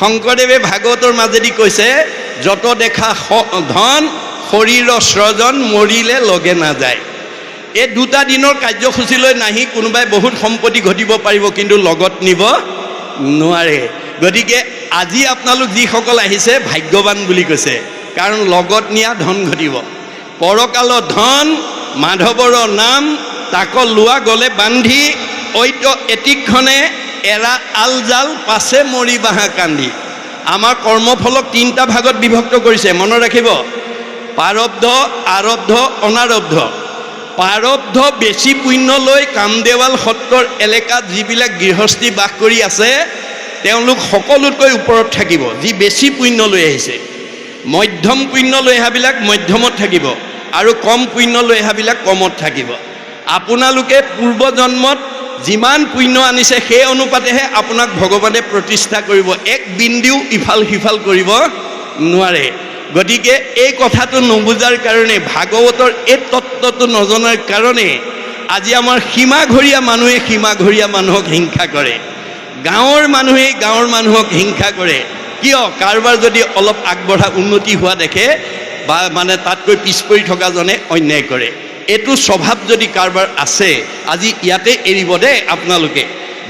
শংকৰদেৱে ভাগৱতৰ মাজেদি কৈছে যত দেখা ধন শৰীৰৰ স্ৰজন মৰিলে লগে নাযায়। এই দুটা দিনৰ কাৰ্যসূচীলৈ নাহি কোনোবাই বহুত সম্পত্তি ঘটিব পাৰিব, কিন্তু লগত নিব নোৱাৰে। গতিকে আজি আপোনালোক যিসকল আহিছে ভাগ্যৱান বুলি কৈছে, কাৰণ লগত নিয়া ধন ঘটিব। পৰকালৰ ধন মাধৱৰ নাম, তাক লোৱা গ'লে বান্ধি ঐত এটিক্ষণে এৰা আলজাল পাছে মৰি বাহা কান্দি। আমাৰ কৰ্মফলক তিনিটা ভাগত বিভক্ত কৰিছে, মনত ৰাখিব। প্ৰাৰব্ধ, আৰব্ধ, অনাৰব্ধ। প্ৰাৰব্ধ বেছি পুণ্য লৈ কামদেৱাল সত্ৰৰ এলেকাত যিবিলাক গৃহস্থী বাস কৰি আছে তেওঁলোক সকলোতকৈ ওপৰত থাকিব, যি বেছি পুণ্য লৈ আহিছে। মধ্যম পুণ্য লৈ অহাবিলাক মধ্যমত থাকিব, আৰু কম পুণ্য লৈ অহাবিলাক কমত থাকিব। আপোনালোকে পূৰ্বজন্মত যিমান পুণ্য আনিছে সেই অনুপাতেহে আপোনাক ভগৱানে প্ৰতিষ্ঠা কৰিব, এক বিন্দুও ইফাল সিফাল কৰিব নোৱাৰে। গতিকে এই কথাটো নুবুজাৰ কাৰণে, ভাগৱতৰ এই তত্ত্বটো নজনাৰ কাৰণে আজি আমাৰ সীমাঘৰীয়া মানুহে সীমাঘৰীয়া মানুহক হিংসা কৰে, গাঁৱৰ মানুহে গাঁৱৰ মানুহক হিংসা কৰে। কিয়? কাৰোবাৰ যদি অলপ আগবঢ়া উন্নতি হোৱা দেখে বা মানে তাতকৈ পিছ পৰি থকাজনে অন্যায় কৰে। এইটো স্বভাৱ যদি কাৰোবাৰ আছে আজি ইয়াতে এৰিব দেই আপোনালোকে।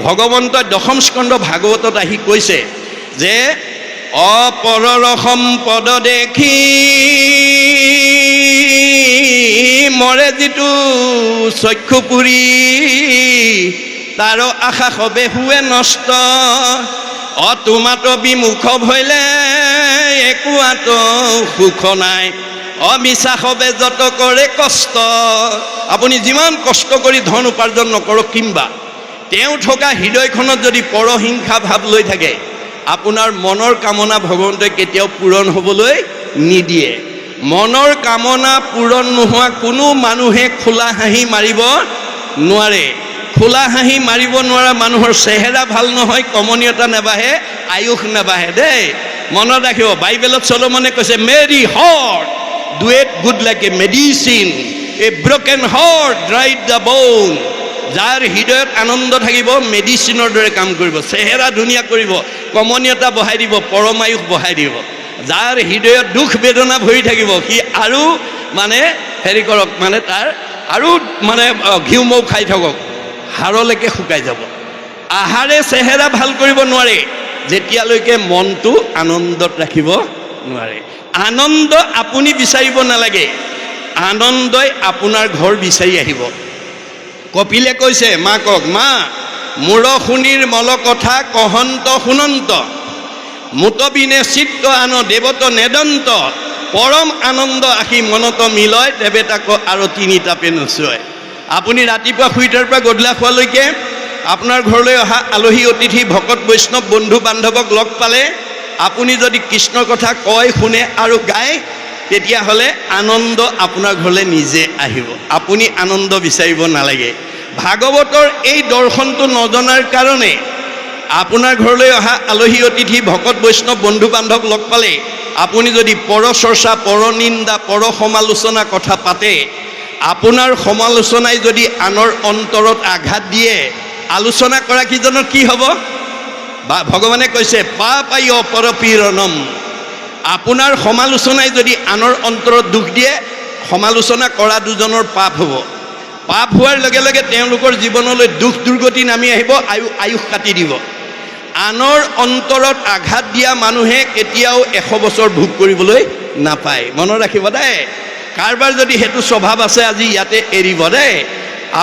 ভগৱন্তই দশম স্কন্ধ ভাগৱতত আহি কৈছে যে অপৰৰ সম্পদ দেখি মৰে যিটো চক্ষু পুৰি, তাৰ আশা সবে হুৱে নষ্ট। তোমাত বিমুখ ভৈলে একো আত সুখ নাই, অমিছা সবে যত কৰে কষ্ট। আপুনি যিমান কষ্ট কৰি ধন উপাৰ্জন নকৰক কিম্বা, তেওঁ থকা হৃদয়খনত যদি পৰহিংসা ভাৱ লৈ থাকে, আপোনাৰ মনৰ কামনা ভগৱন্তই কেতিয়াও পূৰণ হ'বলৈ নিদিয়ে। মনৰ কামনা পূৰণ নোহোৱা কোনো মানুহে খোলা হাঁহি মাৰিব নোৱাৰে। খোলা হাঁহি মাৰিব নোৱাৰা মানুহৰ চেহেৰা ভাল নহয়, কমনীয়তা নাবাঢ়ে, আয়ুস নাবাঢ়ে দেই, মনত ৰাখিব। বাইবেলত চলমনে কৈছে merry heart do it good like a medicine, a broken heart dried the bone. যাৰ হৃদয়ত আনন্দ থাকিব মেডিচিনৰ দৰে কাম কৰিব, চেহেৰা ধুনীয়া কৰিব, কমনীয়তা বঢ়াই দিব, পৰমায়ুস বঢ়াই দিব। যাৰ হৃদয়ত দুখ বেদনা ভৰি থাকিব সি আৰু মানে হেৰি কৰক, মানে তাৰ আৰু মানে ঘিউ মৌ খাই থাকক, হাড়লৈকে শুকাই যাব। আহাৰে চেহেৰা ভাল কৰিব নোৱাৰে যেতিয়ালৈকে মনটো আনন্দত ৰাখিব নোৱাৰে। আনন্দ আপুনি বিচাৰিব নালাগে, আনন্দই আপোনাৰ ঘৰ বিচাৰি আহিব। কপিলে কৈছে মাকক, মা মূৰ শুনিৰ মল কথা কহন্ত শুনন্ত, মুতবিনে চিত্ত আন দেৱত নেদন্ত, পৰম আনন্দ আহি মনত মিলয়, দেৱে তাক আৰু তিনি তাপে নচুৱায়। আপুনি ৰাতিপুৱা শুই উঠাৰ পৰা গধূলা খোৱালৈকে আপোনাৰ ঘৰলৈ অহা আলহী অতিথি ভকত বৈষ্ণৱ বন্ধু বান্ধৱক লগ পালে আপুনি যদি কৃষ্ণৰ কথা কয়, শুনে আৰু গায়, তেতিয়াহ'লে আনন্দ আপোনাৰ ঘৰলৈ নিজে আহিব। আপুনি আনন্দ বিচাৰিব নালাগে। ভাগৱতৰ এই দৰ্শনটো নজনাৰ কাৰণে আপোনাৰ ঘৰলৈ অহা আলহী অতিথি ভকত বৈষ্ণৱ বন্ধু বান্ধৱ লগ পালে আপুনি যদি পৰচৰ্চা, পৰনিন্দা, পৰ সমালোচনা কথা পাতে, আপোনাৰ সমালোচনাই যদি আনৰ অন্তৰত আঘাত দিয়ে, আলোচনা কৰা কিজনৰ কি হ'ব? বা ভগৱানে কৈছে পাপাই অপৰপীড়নম। আপোনাৰ সমালোচনাই যদি আনৰ অন্তৰত দুখ দিয়ে, সমালোচনা কৰা দুজনৰ পাপ হ'ব। পাপ হোৱাৰ লগে লগে তেওঁলোকৰ জীৱনলৈ দুখ দুৰ্গতি নামি আহিব, আয়ুস কাটি দিব। আনৰ অন্তৰত আঘাত দিয়া মানুহে কেতিয়াও 100 বছৰ ভোগ কৰিবলৈ নাপায়, মনত ৰাখিব দেই। কাৰোবাৰ যদি সেইটো স্বভাৱ আছে আজি ইয়াতে এৰিব দেই।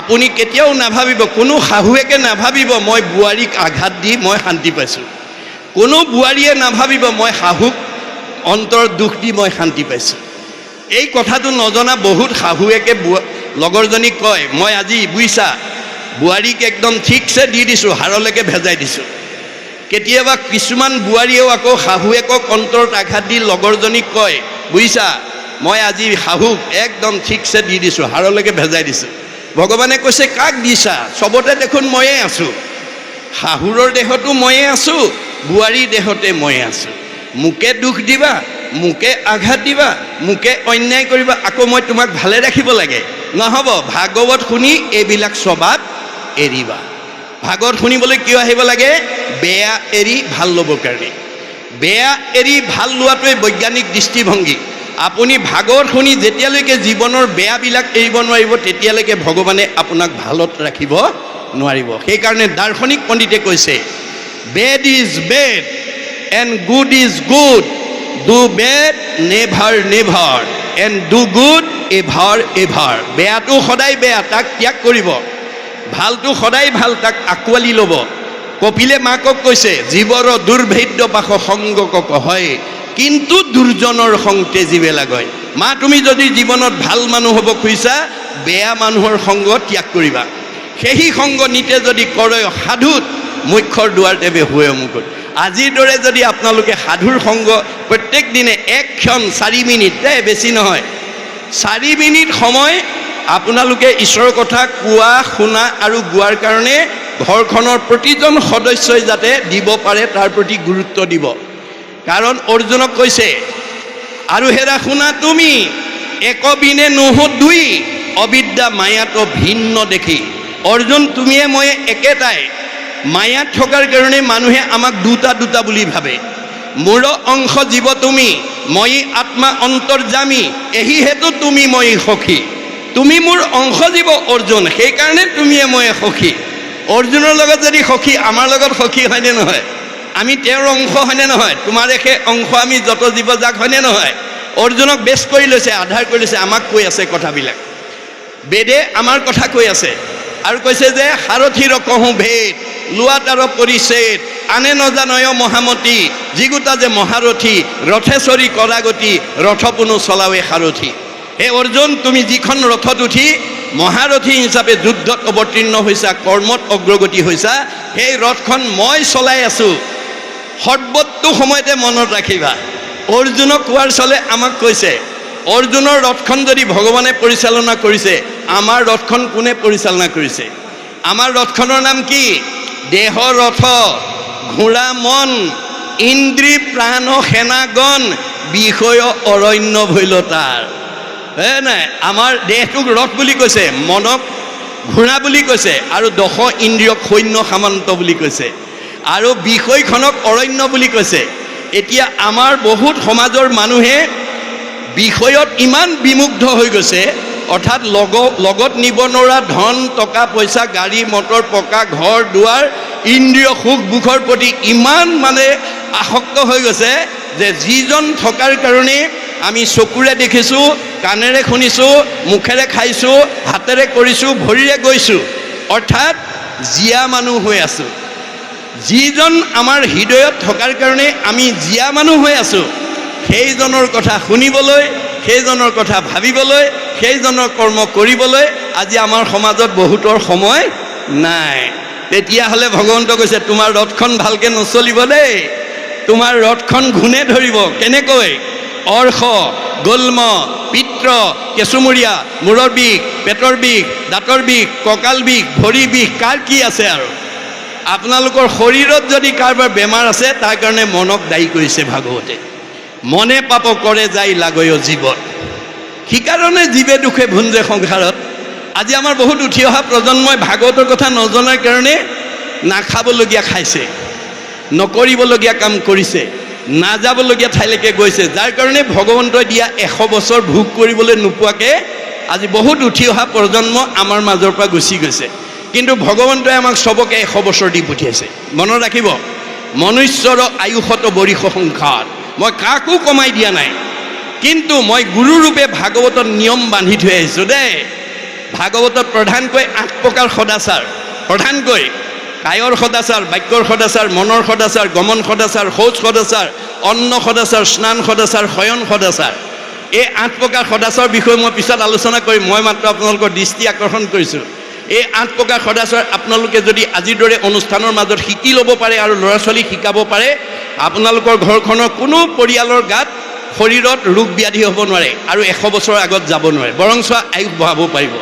আপুনি কেতিয়াও নাভাবিব, কোনো শাহুৱেকে নাভাবিব মই বোৱাৰীক আঘাত দি মই শান্তি পাইছোঁ। কোনো বোৱাৰীয়ে নাভাবিব মই শাহুক অন্তৰত দুখ দি মই শান্তি পাইছোঁ। এই কথাটো নজনা বহুত শাহুৱেকে লগৰজনীক কয়, মই আজি বুইছা বোৱাৰীক একদম ঠিকছে দি দিছোঁ, হাড়লৈকে ভেজাই দিছোঁ। কেতিয়াবা কিছুমান বোৱাৰীয়েও আকৌ শাহুৱেকক অন্তৰত আঘাত দি লগৰজনীক কয়, বুইছা মই আজি শাহুক একদম ঠিকছে দি দিছোঁ, হাড়লৈকে ভেজাই দিছোঁ। ভগৱানে কৈছে কাক দিছা? চবতে দেখোন ময়ে আছোঁ, শাহুৰৰ দেহতো ময়ে আছোঁ, বোৱাৰীৰ দেহতে ময়ে আছোঁ। মোকে দুখ দিবা, মোকে আঘাত দিবা, মোকে অন্যায় কৰিবা, আকৌ মই তোমাক ভালে ৰাখিব লাগে? নহ'ব। ভাগৱত শুনি এইবিলাক স্বভাৱ এৰিবা। ভাগৱত শুনিবলৈ কিয় আহিব লাগে? বেয়া এৰি ভাল ল'বৰ কাৰণে। বেয়া এৰি ভাল লোৱাটোৱে বৈজ্ঞানিক দৃষ্টিভংগী। আপুনি ভাগৱত শুনি যেতিয়ালৈকে জীৱনৰ বেয়াবিলাক এৰিব নোৱাৰিব তেতিয়ালৈকে ভগৱানে আপোনাক ভালত ৰাখিব নোৱাৰিব। সেইকাৰণে দাৰ্শনিক পণ্ডিতে কৈছে bed is bed and good is good, do bed never never and do good ever ever. বেয়াটো সদায় বেয়া, তাক ত্যাগ কৰিব, ভালটো সদায় ভাল, তাক আঁকোৱালি ল'ব। কপিলে মাকক কৈছে জীৱৰ দুৰ্ভেদ্য পাশ সংগ হয় কিন্তু দুৰ্জনৰ সং তেজিবে লাগয়। মা তুমি যদি জীৱনত ভাল মানুহ হ'ব খুজিছা বেয়া মানুহৰ সংগ ত্যাগ কৰিবা। সেই সংগ নিতে যদি কৰে সাধুত মুখ্যৰ দুৱাৰ তেবে হুৱে মুকুট। আজিৰ দৰে যদি আপোনালোকে সাধুৰ সংগ প্ৰত্যেক দিনে এক ক্ষণ 4 মিনিট, বেছি নহয় 4 মিনিট সময় আপোনালোকে ঈশ্বৰৰ কথা কোৱা শুনা আৰু গোৱাৰ কাৰণে ঘৰখনৰ প্ৰতিজন সদস্যই যাতে দিব পাৰে তাৰ প্ৰতি গুৰুত্ব দিব। কাৰণ অৰ্জুনক কৈছে আৰু হেৰা শুনা তুমি একবিনে নহো দুই অবিদ্যা মায়াতো ভিন্ন দেখি। অৰ্জুন তুমিয়ে মই একেটাই, মায়াত থকাৰ কাৰণে মানুহে আমাক দুটা দুটা বুলি ভাবে। মোৰ অংশ জীৱ তুমি, মই আত্মা অন্তৰ্যামী, এহি হেতু তুমি মই সখী। তুমি মোৰ অংশ জীৱ অৰ্জুন, সেইকাৰণে তুমিয়ে মই সখী। অৰ্জুনৰ লগত যদি সখী, আমাৰ লগত সখী হয়নে নহয়? আমি তেওঁৰ অংশ হয়নে নহয়? তোমাৰে সেই অংশ আমি যত জীৱ যাক হয়নে নহয়? অৰ্জুনক বেছ কৰি লৈছে, আধাৰ কৰি লৈছে, আমাক কৈ আছে কথাবিলাক। বেদে আমাৰ কথা কৈ আছে আৰু কৈছে যে সাৰথীৰ কহোঁ ভেদ লোৱা তাৰ পৰিছেদ আনে নজানয় মহামতী যিগোটা যে মহাৰথী ৰথে চৰি কৰাগতি ৰথ পুনো চলাৱে সাৰথী। হে অৰ্জুন, তুমি যিখন ৰথত উঠি মহাৰথী হিচাপে যুদ্ধত অৱতীৰ্ণ হৈছা, কৰ্মত অগ্ৰগতি হৈছা, সেই ৰথখন মই চলাই আছোঁ, সৰ্বতো সময়তে মনত ৰাখিবা। অৰ্জুনক কোৱাৰ চলে আমাক কৈছে অৰ্জুনৰ ৰথখন যদি ভগৱানে পৰিচালনা কৰিছে, আমাৰ ৰথখন কোনে পৰিচালনা কৰিছে? আমাৰ ৰথখনৰ নাম কি? দেহ ৰথ, ঘোঁৰা মন, ইন্দ্ৰী প্ৰাণ সেনাগণ, বিষয় অৰণ্য ভৈলতাৰ। হে নাই, আমাৰ দেহটোক ৰথ বুলি কৈছে, মনক ঘোঁৰা বুলি কৈছে, আৰু 10 ইন্দ্ৰিয়ক সৈন্য সামন্ত বুলি কৈছে, আৰু বিষয়খনক অৰণ্য বুলি কৈছে। এতিয়া আমাৰ বহুত সমাজৰ মানুহে বিষয়ত ইমান বিমুগ্ধ হৈ গৈছে, অৰ্থাৎ লগত নিব নোৱাৰা ধন টকা পইচা গাড়ী মটৰ পকা ঘৰ দুৱাৰ ইন্দ্ৰিয় সুখ বুখৰ প্ৰতি ইমান আসক্ত হৈ গৈছে যে যিজন থকাৰ কাৰণে আমি চকুৰে দেখিছোঁ, কাণেৰে শুনিছোঁ, মুখেৰে খাইছোঁ, হাতেৰে কৰিছোঁ, ভৰিৰে গৈছোঁ, অৰ্থাৎ জীয়া মানুহ হৈ আছোঁ। যিজন আমাৰ হৃদয়ত থকাৰ কাৰণে আমি জীয়া মানুহ হৈ আছোঁ, সেইজনৰ কথা শুনিবলৈ, সেইজনৰ কথা ভাবিবলৈ, সেইজনৰ কৰ্ম কৰিবলৈ আজি আমাৰ সমাজত বহুতৰ সময় নাই। তেতিয়াহ'লে ভগৱন্ত কৈছে তোমাৰ ৰথখন ভালকৈ নচলিব দেই, তোমাৰ ৰথখন ঘূণে ধৰিব। কেনেকৈ? অৰ্শ, গল্ম, পিত্ৰ, কেঁচুমূৰীয়া, মূৰৰ বিষ, পেটৰ বিষ, দাঁতৰ বিষ, কঁকাল বিষ, ভৰি বিষ, কাৰ কি আছে আৰু? আপোনালোকৰ শৰীৰত যদি কাৰোবাৰ বেমাৰ আছে তাৰ কাৰণে মনক দায়ী কৰিছে ভাগৱতে। মনে পাপ কৰে যাই লাগয় জীৱত, সিকাৰণে জীৱে দুখে ভুঞ্জে সংসাৰত। আজি আমাৰ বহুত উঠি অহা প্ৰজন্মই ভাগৱতৰ কথা নজনাৰ কাৰণে নাখাবলগীয়া খাইছে, নকৰিবলগীয়া কাম কৰিছে, নাযাবলগীয়া ঠাইলৈকে গৈছে, যাৰ কাৰণে ভগৱন্তই দিয়া 100 বছৰ ভোগ কৰিবলৈ নোপোৱাকৈ আজি বহুত উঠি অহা প্ৰজন্ম আমাৰ মাজৰ পৰা গুচি গৈছে। কিন্তু ভগৱন্তই আমাক চবকে 100 বছৰ দি পঠিয়াইছে। মনত ৰাখিব, মনুষ্যৰ আয়ুষত বৰিষ সংসাৰ, মই কাকো কমাই দিয়া নাই, কিন্তু মই গুৰুৰূপে ভাগৱতত নিয়ম বান্ধি থৈ আহিছোঁ দেই। ভাগৱতত প্ৰধানকৈ 8 প্ৰকাৰ সদাচাৰ, প্ৰধানকৈ কায়ৰ সদাচাৰ, বাক্যৰ সদাচাৰ, মনৰ সদাচাৰ, গমন সদাচাৰ, শৌচ সদাচাৰ, অন্ন সদাচাৰ, স্নান সদাচাৰ, শয়ন সদাচাৰ। এই 8 প্ৰকাৰ সদাচাৰৰ বিষয়ে মই পিছত আলোচনা কৰিম, মই মাত্ৰ আপোনালোকৰ দৃষ্টি আকৰ্ষণ কৰিছোঁ। এই 8 প্ৰকাৰ সদাচাৰ আপোনালোকে যদি আজিৰ দৰে অনুষ্ঠানৰ মাজত শিকি ল'ব পাৰে আৰু ল'ৰা ছোৱালীক শিকাব পাৰে, আপোনালোকৰ ঘৰখনৰ কোনো পৰিয়ালৰ গাত শৰীৰত ৰোগ ব্যাধি হ'ব নোৱাৰে আৰু 100 বছৰৰ আগত যাব নোৱাৰে, বৰঞ্চ আয়ুস বঢ়াব পাৰিব।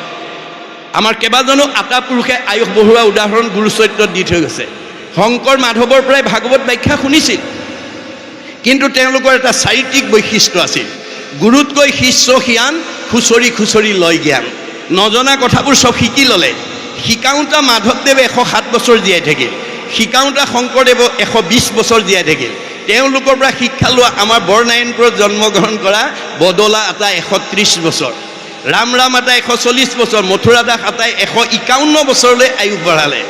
আমাৰ কেইবাজনো আটা পুৰুষে আয়ুস বঢ়োৱা উদাহৰণ গুৰু চৰিত্ৰত দি থৈ গৈছে। শংকৰ মাধৱৰ পৰাই ভাগৱত ব্যাখ্যা শুনিছিল, কিন্তু তেওঁলোকৰ এটা চাৰিত্ৰিক বৈশিষ্ট্য আছিল। গুৰুতকৈ শিষ্য সিয়ান, খুচৰি খুচৰি লয় জ্ঞান। নজনা কথাবোৰ চব শিকি ল'লে। শিকাওঁতা মাধৱদেৱে 107 বছৰ জীয়াই থাকিল, শিকাওঁতা শংকৰদেৱ 120 বছৰ জীয়াই থাকিল, তেওঁলোকৰ পৰা শিক্ষা লোৱা আমাৰ বৰনাৰায়ণপুৰত জন্মগ্ৰহণ কৰা বদলা আতা 130 বছৰ, ৰাম আতা 140 বছৰ, মথুৰা দাস আতাই 151 বছৰলৈ আয়ুস বঢ়ালে।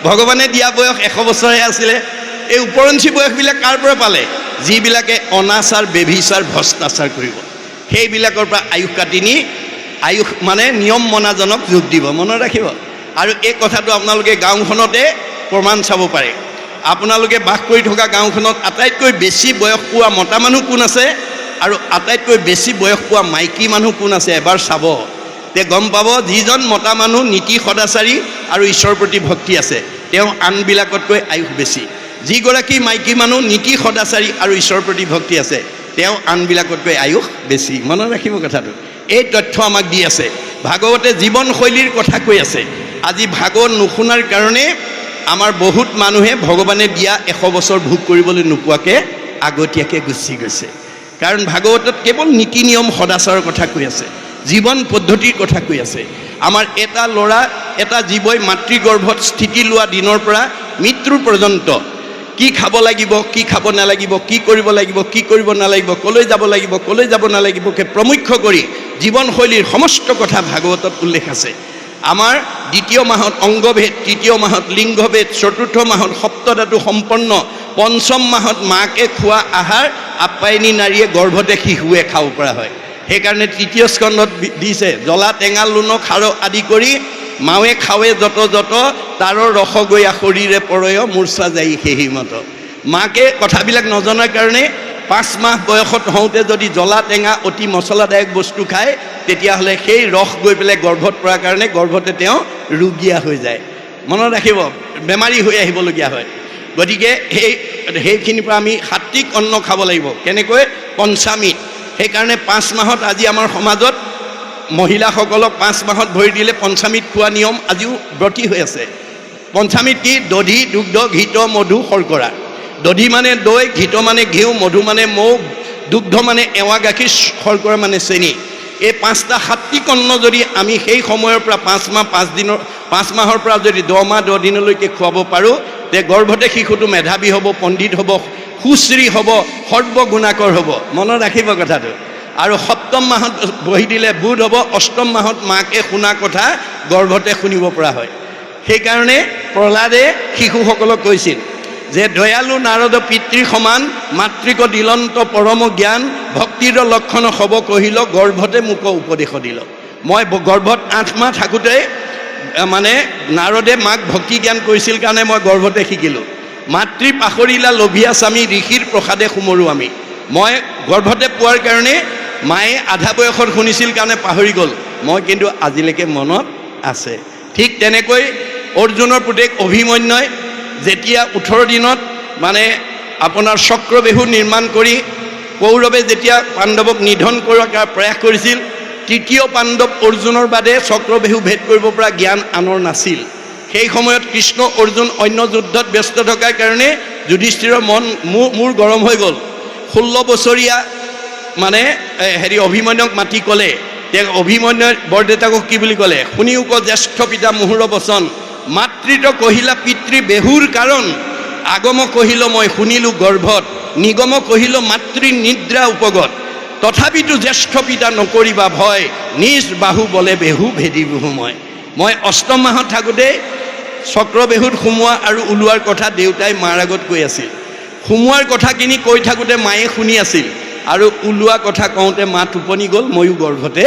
ভগৱানে দিয়া বয়স 100 বছৰহে আছিলে। এই ওপৰঞ্চি বয়সবিলাক কাৰ পৰা পালে? যিবিলাকে অনাচাৰ, বেভিচাৰ, ভ্ৰষ্টাচাৰ কৰিব, সেইবিলাকৰ পৰা আয়ুস কাটি নি আয়ুস মানে নিয়ম মনাজনক যোগ দিব, মনত ৰাখিব। আৰু এই কথাটো আপোনালোকে গাঁওখনতে প্ৰমাণ চাব পাৰে। আপোনালোকে বাস কৰি থকা গাঁওখনত আটাইতকৈ বেছি বয়স পোৱা মতা মানুহ কোন আছে আৰু আটাইতকৈ বেছি বয়স পোৱা মাইকী মানুহ কোন আছে এবাৰ চাব, তে গম পাব যিজন মতা মানুহ নীতি সদাচাৰী আৰু ঈশ্বৰৰ প্ৰতি ভক্তি আছে তেওঁ আনবিলাকতকৈ আয়ুস বেছি। যিগৰাকী মাইকী মানুহ নীতি সদাচাৰী আৰু ঈশ্বৰৰ প্ৰতি ভক্তি আছে তেওঁ আনবিলাকতকৈ আয়ুস বেছি, মনত ৰাখিব কথাটো। এই তথ্য আমাক দি আছে। ভাগৱতে জীৱনশৈলীৰ কথা কৈ আছে। আজি ভাগৱত নুশুনাৰ কাৰণে আমাৰ বহুত মানুহে ভগৱানে দিয়া 100 বছৰ ভোগ কৰিবলৈ নোপোৱাকৈ আগতীয়াকৈ গুচি গৈছে। কাৰণ ভাগৱতত কেৱল নীতি নিয়ম সদাচাৰৰ কথা কৈ আছে, জীৱন পদ্ধতিৰ কথা কৈ আছে। আমাৰ এটা ল'ৰা, এটা জীৱই মাতৃগৰ্ভত স্থিতি লোৱা দিনৰ পৰা মৃত্যুৰ পৰ্যন্ত কি খাব লাগিব, কি খাব নালাগিব, কি কৰিব লাগিব, কি কৰিব নালাগিব, কলৈ যাব লাগিব, কলৈ যাব নালাগিবকে প্ৰমুখ্য কৰি জীৱনশৈলীৰ সমস্ত কথা ভাগৱতত উল্লেখ আছে। আমাৰ দ্বিতীয় মাহত অংগভেদ, তৃতীয় মাহত লিংগভেদ, চতুৰ্থ মাহত সপ্তধাতু সম্পন্ন, পঞ্চম মাহত মাকে খোৱা আহাৰ আপ্যায়নী নাৰীয়ে গৰ্ভতে শিশুৱে খাব পৰা হয়। সেইকাৰণে তৃতীয় স্কন্ধত দিছে জ্বলা টেঙা লুণ খাৰ আদি কৰি মাৱে খাৱে যত যত তাৰৰ ৰস গৈয়া শৰীৰে পৰয় মূৰ্ছা যাই সেহি মত। মাকে কথাবিলাক নজনাৰ কাৰণে 5 মাহ বয়সত হওঁতে যদি জ্বলা টেঙা অতি মছলাদায়ক বস্তু খায় তেতিয়াহ'লে সেই ৰস গৈ পেলাই গৰ্ভত পৰাৰ কাৰণে গৰ্ভতে তেওঁ ৰোগীয়া হৈ যায়, মনত ৰাখিব, বেমাৰী হৈ আহিবলগীয়া হয়। গতিকে সেইখিনিৰ পৰা আমি সাত্বিক অন্ন খাব লাগিব। কেনেকৈ? পঞ্চামৃত। সেইকাৰণে 5 মাহত আজি আমাৰ সমাজত মহিলাসকলক 5 মাহত ভৰি দিলে পঞ্চামৃত খোৱা নিয়ম আজিও ব্ৰতী হৈ আছে। পঞ্চামৃত কি? দধি, দুগ্ধ, ঘৃত, মধু, শৰ্কৰা। দধি মানে দৈ, ঘৃত মানে ঘিউ, মধু মানে মৌ, দুগ্ধ মানে এৱা গাখীৰ, শৰ্কৰা মানে চেনি। এই 5টা সাত্বিক অন্ন যদি আমি সেই সময়ৰ পৰা 5 মাহৰ পৰা যদি 10 মাহ 10 দিনলৈকে খুৱাব পাৰোঁ তে গৰ্ভতে শিশুটো মেধাৱী হ'ব, পণ্ডিত হ'ব, সুশ্ৰী হ'ব, সৰ্বগুণাকৰ হ'ব, মনত ৰাখিব কথাটো। আৰু 7ম মাহত বহি দিলে বোধ হ'ব, 8ম মাহত মাকে শুনা কথা গৰ্ভতে শুনিব পৰা হয়। সেইকাৰণে প্ৰহ্লাদে শিশুসকলক কৈছিল যে দয়ালু নাৰদ পিতৃ সমান, মাতৃক দিলন্ত পৰম জ্ঞান, ভক্তিৰ লক্ষণ হ'ব কহিল, গৰ্ভতে মোক উপদেশ দিল। মই গৰ্ভত 8 মাহ থাকোঁতে মানে নাৰদে মাক ভক্তি জ্ঞান কৰিছিল কাৰণে মই গৰ্ভতে শিকিলোঁ। মাতৃ পাহৰিলা লোভিয়া স্বামী, ঋষিৰ প্ৰসাদে সুমৰো আমি। মই গৰ্ভতে পোৱাৰ কাৰণে মায়ে আধা বয়সত শুনিছিল কাৰণে পাহৰি গ'ল, মই কিন্তু আজিলৈকে মনত আছে। ঠিক তেনেকৈ অৰ্জুনৰ পুতেক অভিমন্যুই যেতিয়া 18 দিনত মানে আপোনাৰ চক্ৰবেহু নিৰ্মাণ কৰি কৌৰৱে যেতিয়া পাণ্ডৱক নিধন কৰাৰ প্ৰয়াস কৰিছিল, তৃতীয় পাণ্ডৱ অৰ্জুনৰ বাদে চক্ৰবেহু ভেদ কৰিব পৰা জ্ঞান আনৰ নাছিল। সেই সময়ত কৃষ্ণ অৰ্জুন অন্য যুদ্ধত ব্যস্ত থকাৰ কাৰণে যুধিষ্ঠিৰৰ মূৰ গৰম হৈ গ'ল। 16 বছৰীয়া মানে অভিমন্যুক মাতি ক'লে, তেওঁ অভিমন্যুৰ বৰদেউতাকক কি বুলি ক'লে? শুনিও ক জ্যেষ্ঠ পিতা মুহুৰ বচন, মাতৃত কহিলা পিতৃ বেহুৰ কাৰণ, আগম কহিল মই শুনিলোঁ গৰ্ভত, নিগম কহিল মাতৃ নিদ্ৰা উপগত, তথাপিতো জ্যেষ্ঠ পিতা নকৰিবা ভয়, নিজ বাহু বলে বেহু ভেদি বহু মই 8ম মাহত থাকোঁতে চক্ৰবেহুত সোমোৱা আৰু ওলোৱাৰ কথা দেউতাই মাৰ আগত কৈ আছিল। সোমোৱাৰ কথাখিনি কৈ থাকোঁতে মায়ে শুনি আছিল আৰু ওলোৱা কথা কওঁতে মা টোপনি গ'ল, ময়ো গৰ্ভতে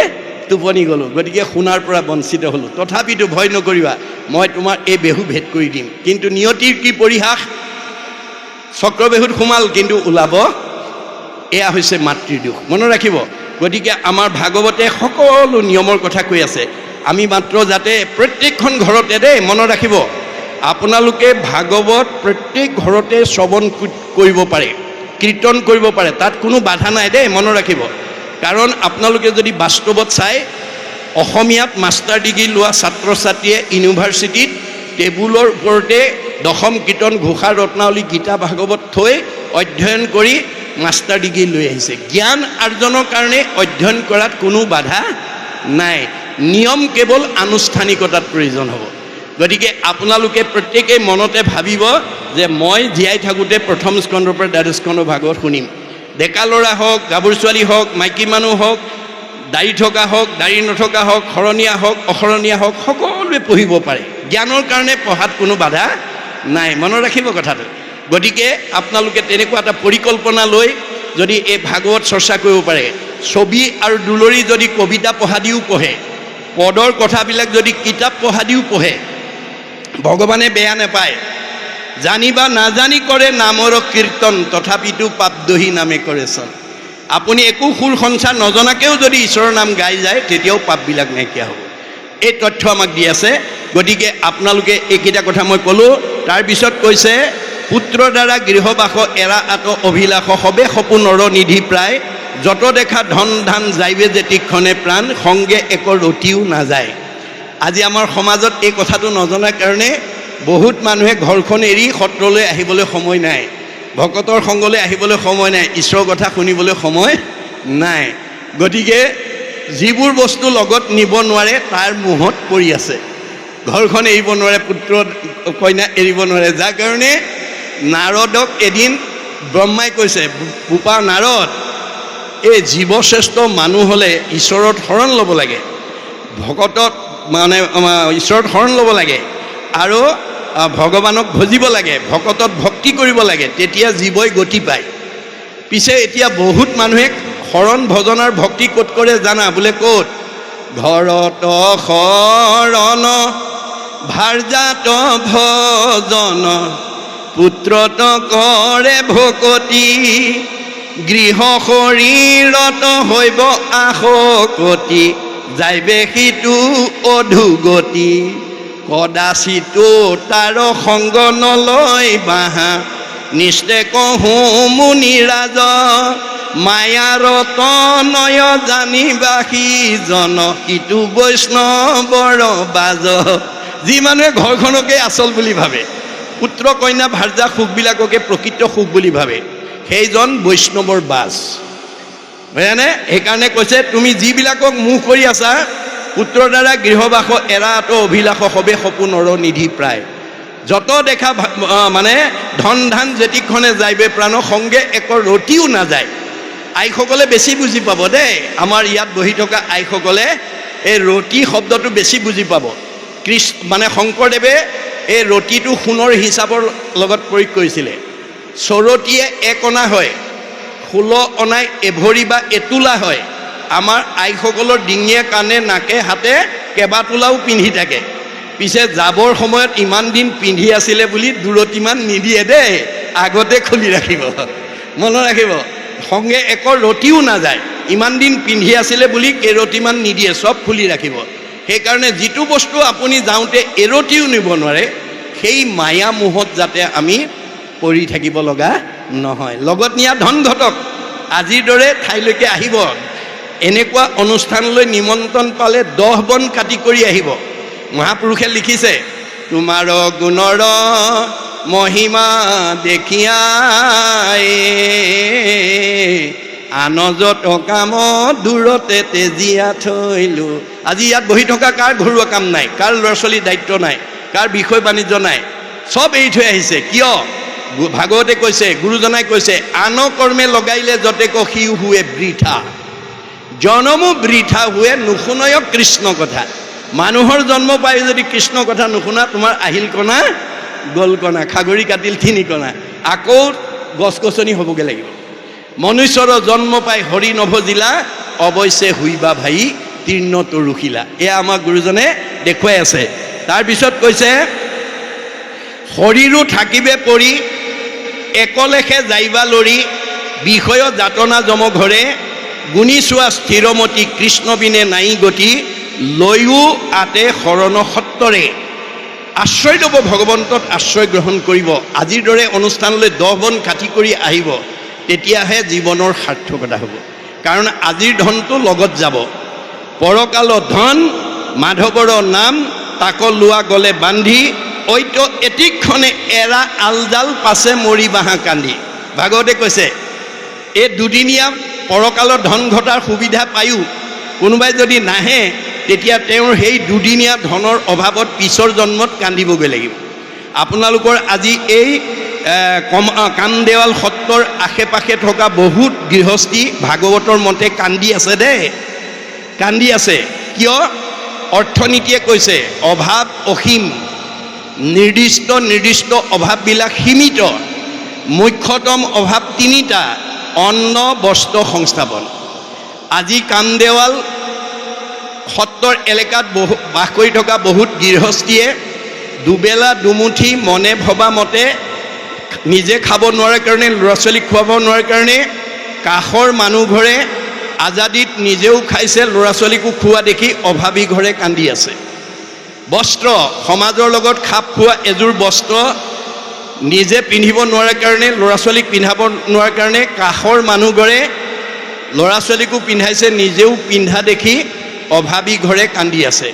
টোপনি গ'লোঁ। গতিকে শুনাৰ পৰা বঞ্চিত হ'লোঁ। তথাপিতো ভয় নকৰিবা, মই তোমাৰ এই বেহু ভেদ কৰি দিম। কিন্তু নিয়তিৰ কি পৰিহাস, চক্ৰবেহুত সোমাল কিন্তু ওলাব, এয়া হৈছে মাতৃদোষ, মনত ৰাখিব। গতিকে আমাৰ ভাগৱতে সকলো নিয়মৰ কথা কৈ আছে। আমি মাত্ৰ যাতে প্ৰত্যেকখন ঘৰতে দেই, মনত ৰাখিব, আপোনালোকে ভাগৱত প্ৰত্যেক ঘৰতে শ্ৰৱণ কৰিব পাৰে, কীৰ্তন কৰিব পাৰে, তাত কোনো বাধা নাই দেই, মনত ৰাখিব। কাৰণ আপোনালোকে যদি বাস্তৱত চাই, অসমীয়াত মাষ্টাৰ ডিগ্ৰী লোৱা ছাত্ৰ ছাত্ৰীয়ে ইউনিভাৰ্চিটিত টেবুলৰ ওপৰতে 10ম কীৰ্তন, ঘোষা, ৰত্নাৱলী, গীতা, ভাগৱত থৈ অধ্যয়ন কৰি মাষ্টাৰ ডিগ্ৰী লৈ আহিছে। জ্ঞান আৰ্জনৰ কাৰণে অধ্যয়ন কৰাত কোনো বাধা নাই, নিয়ম কেৱল আনুষ্ঠানিকতাত প্ৰয়োজন হ'ব। গতিকে আপোনালোকে প্ৰত্যেকেই মনতে ভাবিব যে মই জীয়াই থাকোঁতে প্ৰথম স্কন্ধৰ পৰা দ্বাদশ স্কন্ধ ভাগৱত শুনিম। ডেকা ল'ৰা হওক, গাভৰু ছোৱালী হওক, মাইকী মানুহ হওক, দাড়ি থকা হওক, দাড়ি নথকা হওক, শৰণীয়া হওক, অশৰণীয়া হওক, সকলোৱে পঢ়িব পাৰে। জ্ঞানৰ কাৰণে পঢ়াত কোনো বাধা নাই, মনত ৰাখিব কথাটো। গতিকে আপোনালোকে তেনেকুৱা এটা পৰিকল্পনা লৈ যদি এই ভাগৱত চৰ্চা কৰিব পাৰে, ছবি আৰু দুলৰি যদি কবিতা পঢ়া দিও পঢ়ে, পদৰ কথাবিলাক যদি কিতাপ পঢ়া দিও পঢ়ে, ভগৱানে বেয়া নাপায়। জানিবা নাজানি কৰে নামৰ কীৰ্তন, তথাপিতো পাপ দহি নামে কৰে চন। আপুনি একো সুৰ সঞ্চাৰ নজনাকেও যদি ঈশ্বৰৰ নাম গাই যায়, তেতিয়াও পাপবিলাক নাইকিয়া হ'ব। এই তথ্য আমাক দি আছে। গতিকে আপোনালোকে এইকেইটা কথা মই ক'লোঁ। তাৰপিছত কৈছে, পুত্ৰ দ্বাৰা গৃহবাস এৰা আত অভিলাষ, সবে সপোন নিধি প্ৰায়, যত দেখা ধন ধান যাইবে যেতিক্ষণে প্ৰাণ, সংগে এক ৰতিও নাযায়। আজি আমাৰ সমাজত এই কথাটো নজনাৰ কাৰণে বহুত মানুহে ঘৰখন এৰি সত্ৰলৈ আহিবলৈ সময় নাই, ভকতৰ সংগলৈ আহিবলৈ সময় নাই, ঈশ্বৰৰ কথা শুনিবলৈ সময় নাই। গতিকে যিবোৰ বস্তু লগত নিব নোৱাৰে তাৰ মোহত পৰি আছে। ঘৰখন এৰিব নোৱাৰে, পুত্ৰ কন্যা এৰিব নোৱাৰে। যাৰ কাৰণে নাৰদক এদিন ব্ৰহ্মাই কৈছে, বোপা নাৰদ, এই জীৱশ্ৰেষ্ঠ মানুহ হ'লে ঈশ্বৰত শৰণ ল'ব লাগে, ভকতত মানে ঈশ্বৰত শৰণ ল'ব লাগে আৰু ভগৱানক ভজিব লাগে, ভকতত ভক্তি কৰিব লাগে, তেতিয়া জীৱই গতি পায়। পিছে এতিয়া বহুত মানুহে শৰণ ভজন আৰু ভক্তি ক'ত কৰে জানা? বোলে ক'ত? ঘৰত শৰণ ভাৰ্যাত ভজন, পুত্ৰত কৰে ভকতি, গৃহ শৰীৰত হৈব আশকতি, যাইবে সিটো অধুগতি, কদাচিতো তাৰ সংগ নলয় বাহা, নিশ্চয় কহোঁ মুনিৰাজ, মায়াৰত নয় জানিবাসী জন, সিটো বৈষ্ণৱৰ বাজ। যি মানুহে ঘৰখনকে আচল বুলি ভাবে, পুত্ৰ কন্যা ভাৰ্যা সুখবিলাককে প্ৰকৃত সুখ বুলি ভাবে, সেইজন বৈষ্ণৱৰ বাজ, বুজানে? সেইকাৰণে কৈছে, তুমি যিবিলাকক মুখ কৰি আছা, পুত্ৰ দ্বাৰা গৃহবাস এৰাত অভিলাষ, সবে সপোন নিধি প্ৰায়, যত দেখা মানে ধন ধান যেতিক্ষণে যাইবে প্ৰাণ, সংগে এক ৰতিও নাযায়। আইসকলে বেছি বুজি পাব দেই, আমাৰ ইয়াত বহি থকা আইসকলে এই ৰতি শব্দটো বেছি বুজি পাব। মানে শংকৰদেৱে এই ৰতিটো সোণৰ হিচাপৰ লগত প্ৰয়োগ কৰিছিলে। চৰতিয়ে 1 অনা হয়, 16 অনাই এভৰি বা এতোলা হয়। আমাৰ আইসকলৰ ডিঙিয়ে কাণে নাকে হাতে কেইবাতোলাও পিন্ধি থাকে। পিছে যাবৰ সময়ত ইমান দিন পিন্ধি আছিলে বুলি দুৰতিমান নিদিয়ে দেই, আগতে খুলি ৰাখিব, মনত ৰাখিব। সংগে একৰ ৰতিও নাযায়, ইমান দিন পিন্ধি আছিলে বুলি কেইৰতিমান নিদিয়ে, চব খুলি ৰাখিব। সেইকাৰণে যিটো বস্তু আপুনি যাওঁতে এৰতিও নিব নোৱাৰে, সেই মায়া মোহত যাতে আমি পৰি থাকিব লগা নহয়। লগত নিয়া ধন ঘটক, আজিৰ দৰে ঠাইলৈকে আহিব, এনেকুৱা অনুষ্ঠানলৈ নিমন্ত্ৰণ পালে 10 বন কাটি কৰি আহিব। মহাপুৰুষে লিখিছে, তোমাৰ গুণৰ মহিমা দেখিয়াই, আন যত কাম দূৰতে তেজিয়া থৈলো। আজি ইয়াত বহি থকা কাৰ ঘৰুৱা কাম নাই, কাৰ ল'ৰা ছোৱালীৰ দায়িত্ব নাই, কাৰ বিষয় বাণিজ্য নাই, চব এৰি থৈ আহিছে। কিয়? ভাগৱতে কৈছে, গুৰুজনাই কৈছে, আন কৰ্মে লগাইলে যতে সি হুৱে বৃথা, জনমো বৃথা হুৱে নুশুনয় কৃষ্ণ কথা। মানুহৰ জন্ম পাই যদি কৃষ্ণ কথা নুশুনা, তোমাৰ আহিল কণা গ'ল কণা, খাগৰি কাটিল 3 কণা, আকৌ গছ গছনি হ'বগৈ লাগিব। মনুষ্যৰ জন্ম পাই হৰি নভজিলা, অৱশ্যে হুইবা ভাই তীৰ্ণটো ৰুখিলা। এয়া আমাক গুৰুজনে দেখুৱাই আছে। তাৰপিছত কৈছে, শৰীৰো থাকিবে পৰি, একলেখে যাইবা লৰি, বিষয় যাতনা জম ঘৰে, গুণী চোৱা স্থিৰমতি, কৃষ্ণ বিনে নাই গতি, লৈও আতে শৰণ সত্তৰে। আশ্ৰয় ল'ব, ভগৱন্তত আশ্ৰয় গ্ৰহণ কৰিব। আজিৰ দৰে অনুষ্ঠানলৈ 10 বন কাটি কৰি আহিব, তেতিয়াহে জীৱনৰ সাৰ্থকতা হ'ব। কাৰণ আজিৰ ধনটো লগত যাব, পৰকালৰ ধন মাধৱৰ নাম, তাক লোৱা গ'লে বান্ধি, ঐত এতিক্ষণে এৰা আলজাল পাছে মৰি বাহা কান্দি। ভাগৱতে কৈছে, এই দুদিনীয়া পৰকালৰ ধন ঘটাৰ সুবিধা পায়ো কোনোবাই যদি নাহে, তেতিয়া তেওঁৰ সেই দুদিনীয়া ধনৰ অভাৱত পিছৰ জন্মত কান্দিবগৈ লাগিব। আপোনালোকৰ আজি এই কামদেৱাল সত্ৰৰ আশে পাশে থকা বহুত গৃহস্থী ভাগৱতৰ মতে কান্দি আছে দেই, কান্দি আছে। কিয়? অৰ্থনীতিয়ে কৈছে অভাৱ অসীম, নিৰ্দিষ্ট অভাৱবিলাক সীমিত। মুখ্যতম অভাৱ তিনিটা: অন্ন, বস্ত্ৰ, সংস্থাপন। আজি কামদেৱাল সত্ৰৰ এলেকাত বাস কৰি থকা বহুত গৃহস্থীয়ে দুবেলা দুমুঠি মনে ভবা মতে নিজে খাব নোৱাৰে কাৰণে, ল'ৰা ছোৱালীক খুৱাব নোৱাৰে কাৰণে কাষৰ মানুহ ঘৰে আজাদিত নিজেও খাইছে, ল'ৰা ছোৱালীকো খোৱা দেখি অভাৱী ঘৰে কান্দি আছে। বস্ত্ৰ, সমাজৰ লগত খাপ খোৱা এযোৰ বস্ত্ৰ নিজে পিন্ধিব নোৱাৰে কাৰণে, ল'ৰা ছোৱালীক পিন্ধাব নোৱাৰে কাৰণে কাষৰ মানুহ ঘৰে ল'ৰা ছোৱালীকো পিন্ধাইছে, নিজেও পিন্ধা দেখি অভাৱী ঘৰে কান্দি আছে।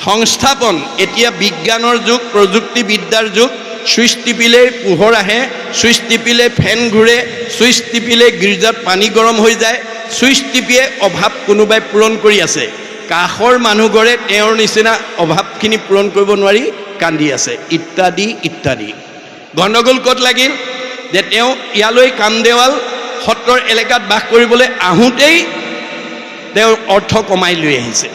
সংস্থাপন, এতিয়া বিজ্ঞানৰ যুগ, প্ৰযুক্তিবিদ্যাৰ যুগ। ছুইচ টিপিলেই পোহৰ আহে, ছুইচ টিপিলে ফেন ঘূৰে, ছুইচ টিপিলে গীৰ্জাত পানী গৰম হৈ যায়, ছুইচ টিপিয়ে অভাৱ কোনোবাই পূৰণ কৰি আছে। কাষৰ মানুহ ঘৰে তেওঁৰ নিচিনা অভাৱখিনি পূৰণ কৰিব নোৱাৰি কান্দি আছে, ইত্যাদি ইত্যাদি। গণ্ডগোল ক'ত লাগিল? যে তেওঁ ইয়ালৈ কামদেৱাল সত্ৰৰ এলেকাত বাস কৰিবলৈ আহোঁতেই তেওঁৰ অৰ্থ কমাই লৈ আহিছে,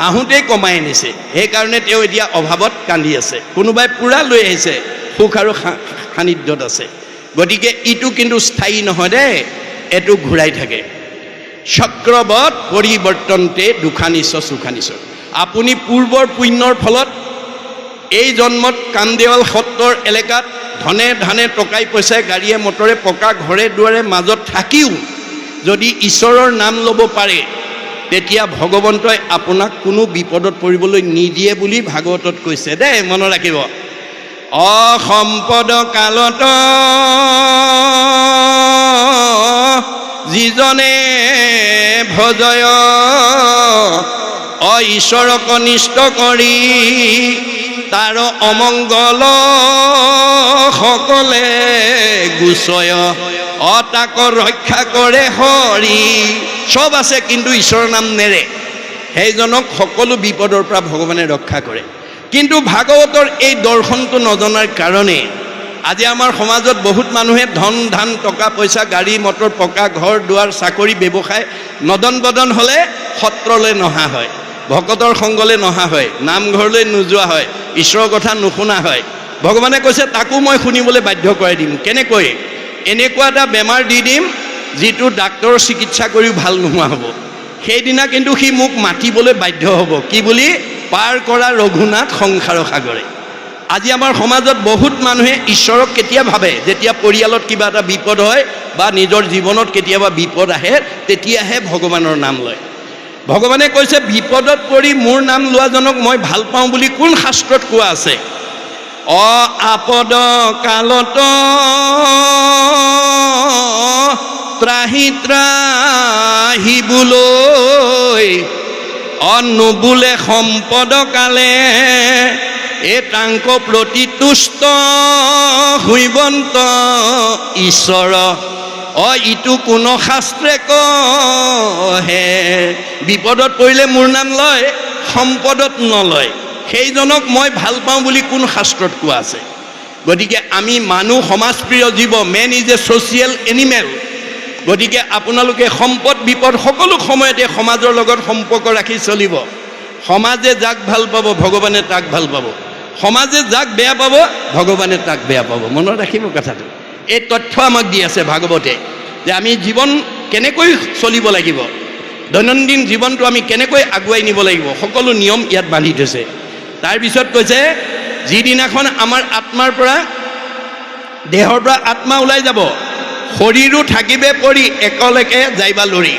আহোঁতেই কমাই আনিছে। সেইকাৰণে তেওঁ এতিয়া অভাৱত কান্দি আছে। কোনোবাই পূৰা লৈ আহিছে, সুখ আৰু সান্নিধ্যত আছে। গতিকে ইটো কিন্তু স্থায়ী নহয় দেই, এইটো ঘূৰাই থাকে। চক্ৰবৎ পৰিৱৰ্তনতে দুখানিছ সুখানিছ। আপুনি পূৰ্বৰ পুণ্যৰ ফলত এই জন্মত কামদেৱাল সত্ৰৰ এলেকাত ধনে ধানে টকাই পইচাই গাড়ীয়ে মটৰে পকা ঘৰে দুৱাৰে মাজত থাকিও যদি ঈশ্বৰৰ নাম ল'ব পাৰে, তেতিয়া ভগৱন্তই আপোনাক কোনো বিপদত পৰিবলৈ নিদিয়ে বুলি ভাগৱতত কৈছে দেই, মনত ৰাখিব। অসম্পদ কালত যিজনে ভজয়, ঈশ্বৰক নিষ্ঠ কৰি তাৰ অমংগল সকলে গুচয়, তাক ৰক্ষা কৰে হৰি। চব আছে কিন্তু ঈশ্বৰৰ নাম নেৰে, সেইজনক সকলো বিপদৰ পৰা ভগৱানে ৰক্ষা কৰে। কিন্তু ভাগৱতৰ এই দৰ্শনটো নজনাৰ কাৰণে আজি আমাৰ সমাজত বহুত মানুহে ধন ধান টকা পইচা গাড়ী মটৰ পকা ঘৰ দুৱাৰ চাকৰি ব্যৱসায় নদন বদন হ'লে সত্ৰলৈ নহা হয়, ভকতৰ সংগলৈ নহা হয়, নামঘৰলৈ নোযোৱা হয়, ঈশ্বৰৰ কথা নুশুনা হয়। ভগৱানে কৈছে তাকো মই শুনিবলৈ বাধ্য কৰাই দিম। কেনেকৈ? এনেকুৱা এটা বেমাৰ দি দিম যিটো ডাক্তৰৰ চিকিৎসা কৰিও ভাল নোহোৱা হ'ব। সেইদিনা কিন্তু সি মোক মাতিবলৈ বাধ্য হ'ব, কি বুলি? পাৰ কৰা ৰঘুনাথ সংসাৰ সাগৰে। আজি আমাৰ সমাজত বহুত মানুহে ঈশ্বৰক কেতিয়া ভাবে? যেতিয়া পৰিয়ালত কিবা এটা বিপদ হয় বা নিজৰ জীৱনত কেতিয়াবা বিপদ আহে, তেতিয়াহে ভগৱানৰ নাম লয়। ভগৱানে কৈছে বিপদত পৰি মোৰ নাম লোৱাজনক মই ভাল পাওঁ বুলি কোন শাস্ত্ৰত কোৱা আছে? আপদ কালত ত্ৰাহি ত্ৰাহিবলৈ, নুবোলে সম্পদ কালে তাংক প্ৰতি তুষ্ট হৈবন্ত ঈশ্বৰ। ইটো কোনো শাস্ত্ৰে কহে, বিপদত পৰিলে মোৰ নাম লয়, সম্পদত নলয়, সেইজনক মই ভাল পাওঁ বুলি কোন শাস্ত্ৰত কোৱা আছে? গতিকে আমি মানুহ সমাজপ্ৰিয় জীৱ, man is a social animal. গতিকে আপোনালোকে সম্পদ বিপদ সকলো সময়তে সমাজৰ লগত সম্পৰ্ক ৰাখি চলিব। সমাজে যাক ভাল পাব ভগৱানে তাক ভাল পাব, সমাজে যাক বেয়া পাব ভগৱানে তাক বেয়া পাব। মনত ৰাখিব কথাটো। এই তথ্য আমাক দি আছে ভাগৱতে, যে আমি জীৱন কেনেকৈ চলিব লাগিব, দৈনন্দিন জীৱনটো আমি কেনেকৈ আগুৱাই নিব লাগিব, সকলো নিয়ম ইয়াত বান্ধি থৈছে। তাৰপিছত কৈছে যিদিনাখন আমাৰ আত্মাৰ পৰা, দেহৰ পৰা আত্মা ওলাই যাব, শৰীৰো থাকিবে পৰি একেলগে যাইবা লৰি।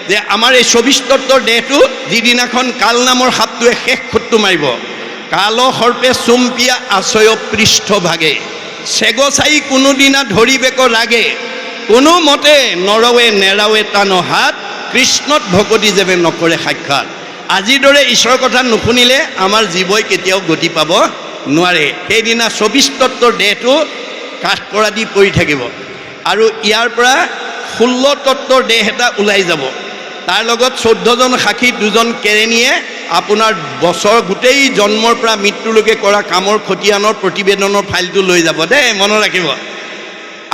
যে আমাৰ এই 24 তত্ত্বৰ দেহটো যিদিনাখন কাল নামৰ সাপটোৱে শেষ খুটটো মাৰিব, কাল সৰ্পে চুম্পিয়া আশ্ৰয় পৃষ্ঠভাগে, চেগচাই কোনোদিনা ধৰিবেক ৰাগে, কোনো মতে নৰৱে নেৰাৱে টান হাত, কৃষ্ণত ভকতি যেবে নকৰে সাক্ষাৎ। আজিৰ দৰে ঈশ্বৰৰ কথা নুশুনিলে আমাৰ জীৱই কেতিয়াও গতি পাব নোৱাৰে। সেইদিনা 24 তত্ত্বৰ দেহটো কাঠকৰা দি পৰি থাকিব আৰু ইয়াৰ পৰা 16 তত্ত্বৰ দেহ এটা ওলাই যাব। তাৰ লগত 14জন সাক্ষী, 2জন কেৰেণীয়ে আপোনাৰ বছৰ গোটেই জন্মৰ পৰা মৃত্যুলৈকে কৰা কামৰ খতিয়ানৰ প্ৰতিবেদনৰ ফাইলটো লৈ যাব দেই, মনত ৰাখিব।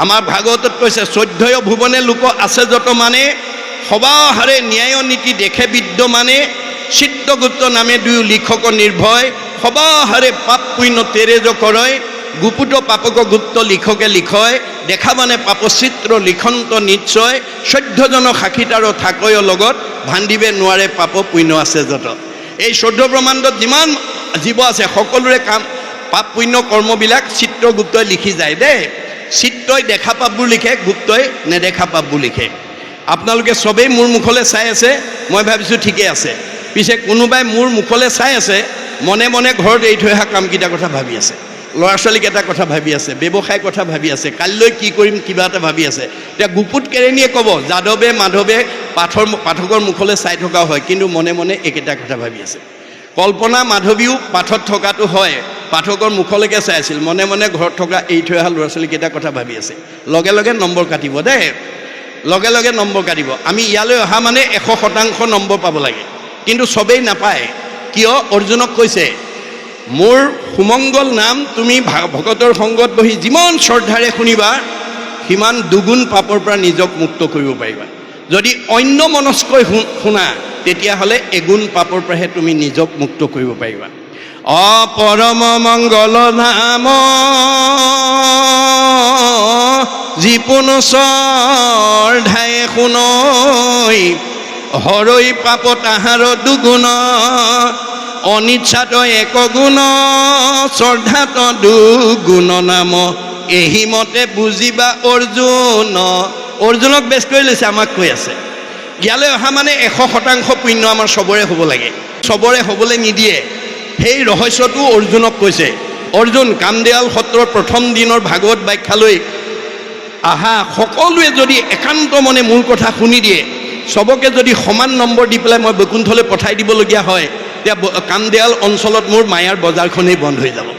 আমাৰ ভাগৱতত কৈছে 14 ভুৱনে লোক আছে যত মানে সবাহাৰে ন্যায় নীতি দেখে বিদ্যমানে চিত্তগুপ্ত নামে দুয়ো লিখক নিৰ্ভয় সবাহাৰে পাপ পুণ্য তেৰেজ কৰয় গুপুত পাপক গুপ্ত লিখকে লিখয় দেখা মানে পাপচিত্ৰ লিখন্ত নিশ্চয় 14 জন সাক্ষীতাৰ থাকয় লগত ভান্দিবে নোৱাৰে পাপ পুণ্য আছে যত এই 14 ব্ৰহ্মাণ্ডত যিমান জীৱ আছে সকলোৰে কাম পাপ পুণ্য কৰ্মবিলাক চিত্ৰগুপ্তই লিখি যায় দেই চিত্ৰই দেখা পাপবোৰ লিখে গুপ্তই নেদেখা পাপবোৰ লিখে আপোনালোকে সবেই মোৰ মুখলৈ চাই আছে মই ভাবিছোঁ ঠিকে আছে পিছে কোনোবাই মোৰ মুখলৈ চাই আছে মনে মনে ঘৰত এৰি থৈ অহা কামকেইটা কথা ভাবি আছে ল'ৰা ছোৱালীক এটা কথা ভাবি আছে ব্যৱসায় কথা ভাবি আছে কাইলৈ কি কৰিম কিবা এটা ভাবি আছে এতিয়া গুপুত কেৰেণীয়ে ক'ব যাদৱে মাধৱে পাঠকৰ মুখলৈ চাই থকা হয় কিন্তু মনে মনে একেটা কথা ভাবি আছে কল্পনা মাধৱীও পাঠত থকাটো হয় পাঠকৰ মুখলৈকে চাই আছিল মনে মনে ঘৰত থকা এৰি থৈ অহা ল'ৰা ছোৱালীকেইটা কথা ভাবি আছে লগে লগে নম্বৰ কাটিব দেই লগে লগে নম্বৰ কাটিব আমি ইয়ালৈ অহা মানে 100% নম্বৰ পাব লাগে কিন্তু সবেই নাপায় কিয় অৰ্জুনক কৈছে মোৰ সুমংগল নাম তুমি ভকতৰ সংগত বহি যিমান শ্ৰদ্ধাৰে শুনিবা সিমান দুগুণ পাপৰ পৰা নিজক মুক্ত কৰিব পাৰিবা যদি অন্য মনস্কৈ শুনা তেতিয়াহ'লে এগুণ পাপৰ পৰাহে তুমি নিজক মুক্ত কৰিব পাৰিবা অপৰম মংগল নাম যিপুন শ্ৰদ্ধাই শুনৈ হৰৈ পাপ তাহাৰ দুগুণ অনিচ্ছাত এক গুণ শ্ৰদ্ধাত দুগুণ নাম এহি মতে বুজিবা অৰ্জুনক বেছ কৰি লৈছে আমাক কৈ আছে ইয়ালৈ অহা মানে 100% পুণ্য আমাৰ সবৰে হ'ব লাগে সবৰে হ'বলৈ নিদিয়ে সেই ৰহস্যটো অৰ্জুনক কৈছে অৰ্জুন কামদেৱাল সত্ৰৰ প্ৰথম দিনৰ ভাগৱত ব্যাখ্যালৈ আহা সকলোৱে যদি একান্ত মনে মোৰ কথা শুনি দিয়ে সবকে যদি সমান নম্বৰ দি পেলাই মই বৈকুণ্ঠলৈ পঠাই দিবলগীয়া হয় তেতিয়া কামদেৱাল অঞ্চলত মোৰ মায়াৰ বজাৰখনেই বন্ধ হৈ যাব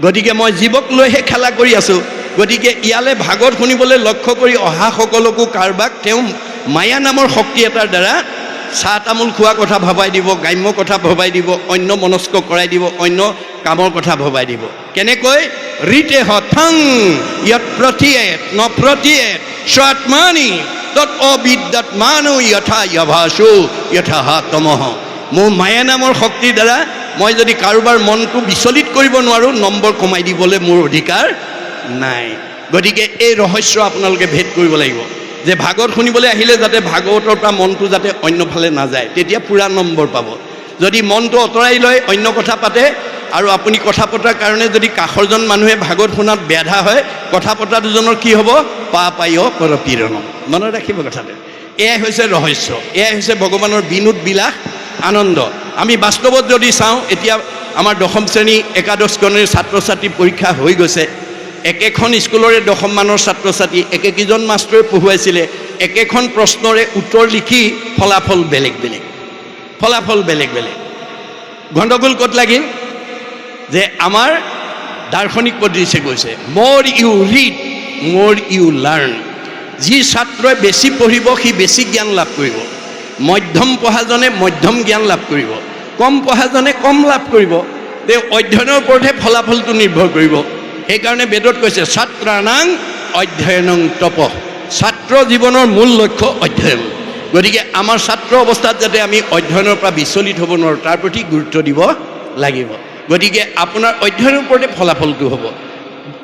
গতিকে মই জীৱক লৈহে খেলা কৰি আছোঁ গতিকে ইয়ালৈ ভাগৱত শুনিবলৈ লক্ষ্য কৰি অহা সকলকো কাৰোবাক তেওঁ মায়া নামৰ শক্তি এটাৰ দ্বাৰা চাহ তামোল খোৱা কথা ভবাই দিব গ্ৰাম্য কথা ভবাই দিব অন্য মনস্ক কৰাই দিব অন্য কামৰ কথা ভবাই দিব কেনেকৈ ৰীতে হথং ইয়াত প্ৰতিয়েত নপ্ৰতিয়েত স্বাত্মানি তৎ অবিদ্যাত মানো যথা যভাসু যথা তমহ মোৰ মায়া নামৰ শক্তিৰ দ্বাৰা মই যদি কাৰোবাৰ মনটো বিচলিত কৰিব নোৱাৰোঁ নম্বৰ কমাই দিবলৈ মোৰ অধিকাৰ নাই গতিকে এই ৰহস্য আপোনালোকে ভেদ কৰিব লাগিব যে ভাগৱত শুনিবলৈ আহিলে যাতে ভাগৱতৰ পৰা মনটো যাতে অন্যফালে নাযায় তেতিয়া পূৰা নম্বৰ পাব যদি মনটো আঁতৰাই লয় অন্য কথা পাতে আৰু আপুনি কথা পতাৰ কাৰণে যদি কাষৰজন মানুহে ভাগৱত শুনাত ব্যাধা হয় কথা পতা দুজনৰ কি হ'ব পায় পৰপীড়ন মনত ৰাখিব কথাটো এয়াই হৈছে ৰহস্য এয়াই হৈছে ভগৱানৰ বিনোদ বিলাস আনন্দ আমি বাস্তৱত যদি চাওঁ এতিয়া আমাৰ 10ম শ্ৰেণী একাদশ শ্ৰেণীৰ ছাত্ৰ ছাত্ৰী পৰীক্ষা হৈ গৈছে একেখন স্কুলৰে 10ম মানৰ ছাত্ৰ ছাত্ৰী একেকেইজন মাষ্টৰে পঢ়ুৱাইছিলে একেখন প্ৰশ্নৰে উত্তৰ লিখি ফলাফল বেলেগ বেলেগ গণ্ডগোল ক'ত লাগিল যে আমাৰ দাৰ্শনিক পদ্ধতিছে কৈছে মোৰ ইউ ৰিড মোৰ ইউ লাৰ্ণ যি ছাত্ৰই বেছি পঢ়িব সি বেছি জ্ঞান লাভ কৰিব মধ্যম পঢ়াজনে মধ্যম জ্ঞান লাভ কৰিব কম পঢ়াজনে কম লাভ কৰিব তেওঁ অধ্যয়নৰ ওপৰতহে ফলাফলটো নিৰ্ভৰ কৰিব সেইকাৰণে বেদত কৈছে ছাত্ৰানাং অধ্যয়নং তপ ছাত্ৰ জীৱনৰ মূল লক্ষ্য অধ্যয়ন গতিকে আমাৰ ছাত্ৰ অৱস্থাত যাতে আমি অধ্যয়নৰ পৰা বিচলিত হ'ব নোৱাৰোঁ তাৰ প্ৰতি গুৰুত্ব দিব লাগিব গতিকে আপোনাৰ অধ্যয়নৰ ওপৰতে ফলাফলটো হ'ব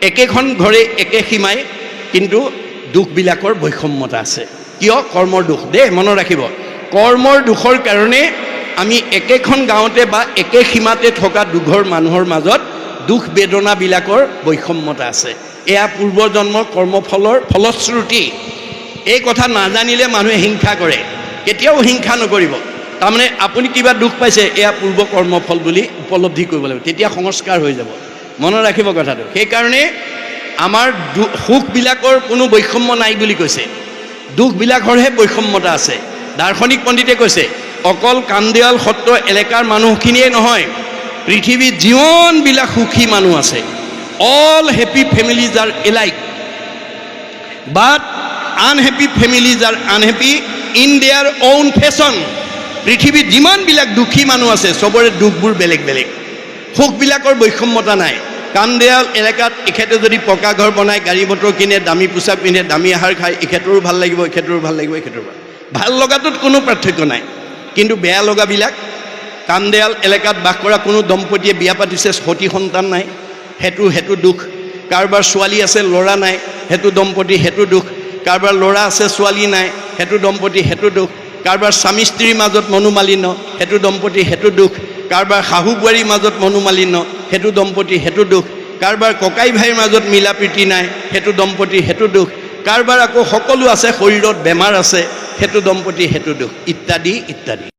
একেখন ঘৰে একে সীমাই কিন্তু দুখবিলাকৰ বৈষম্যতা আছে কিয় কৰ্মৰ দুখ দেই মনত ৰাখিব কৰ্মৰ দুখৰ কাৰণে আমি একেখন গাঁৱতে বা একে সীমাতে থকা দুঘৰ মানুহৰ মাজত দুখ বেদনাবিলাকৰ বৈষম্যতা আছে এয়া পূৰ্বজন্মৰ কৰ্মফলৰ ফলশ্ৰুতি এই কথা নাজানিলে মানুহে হিংসা কৰে কেতিয়াও হিংসা নকৰিব তাৰমানে আপুনি কিবা দুখ পাইছে এয়া পূৰ্ব কৰ্মফল বুলি উপলব্ধি কৰিব লাগিব তেতিয়া সংস্কাৰ হৈ যাব মনত ৰাখিব কথাটো সেইকাৰণে আমাৰ সুখবিলাকৰ কোনো বৈষম্য নাই বুলি কৈছে দুখবিলাকৰহে বৈষম্যতা আছে দাৰ্শনিক পণ্ডিতে কৈছে অকল কামদেৱাল সত্ৰ এলেকাৰ মানুহখিনিয়ে নহয় পৃথিৱীত যিমানবিলাক সুখী মানুহ আছে all happy families R alike but unhappy families R unhappy in there own fashion পৃথিৱীত যিমানবিলাক দুখী মানুহ আছে চবৰে দুখবোৰ বেলেগ সুখবিলাকৰ বৈষম্যতা নাই কামদেৱাল এলেকাত এখেতে যদি পকা ঘৰ বনায়, গাড়ী মটৰ কিনে, দামী পোছাক পিন্ধে, দামী আহাৰ খায়, এখেতৰো ভাল লাগিব, এখেতৰো ভাল লাগিব, এখেতৰো ভাল লগাটোত কোনো পাৰ্থক্য নাই। কিন্তু বেয়া লগাবিলাক, কামদেৱাল এলেকাত বাস কৰা কোনো দম্পতীয়ে বিয়া পাতিছে, সতি সন্তান নাই, সেইটো দুখ। কাৰোবাৰ ছোৱালী আছে, ল'ৰা নাই, সেইটো দম্পতী, সেইটো দুখ। কাৰোবাৰ ল'ৰা আছে, ছোৱালী নাই, সেইটো দম্পতী, সেইটো দুখ। কাৰোবাৰ স্বামী স্ত্ৰীৰ মাজত মনোমালিন্য, সেইটো দম্পতী, সেইটো দুখ। কাৰোবাৰ শাহু বোৱাৰীৰ মাজত মনোমালিন্য, সেইটো দম্পতী, সেইটো দুখ। কাৰোবাৰ ককাই ভাইৰ মাজত মিলা প্ৰীতি নাই, সেইটো দম্পতী, সেইটো দুখ। কাৰোবাৰ আকৌ সকলো আছে, শৰীৰত বেমাৰ আছে, সেইটো দম্পতী, সেইটো দুখ, ইত্যাদি ইত্যাদি।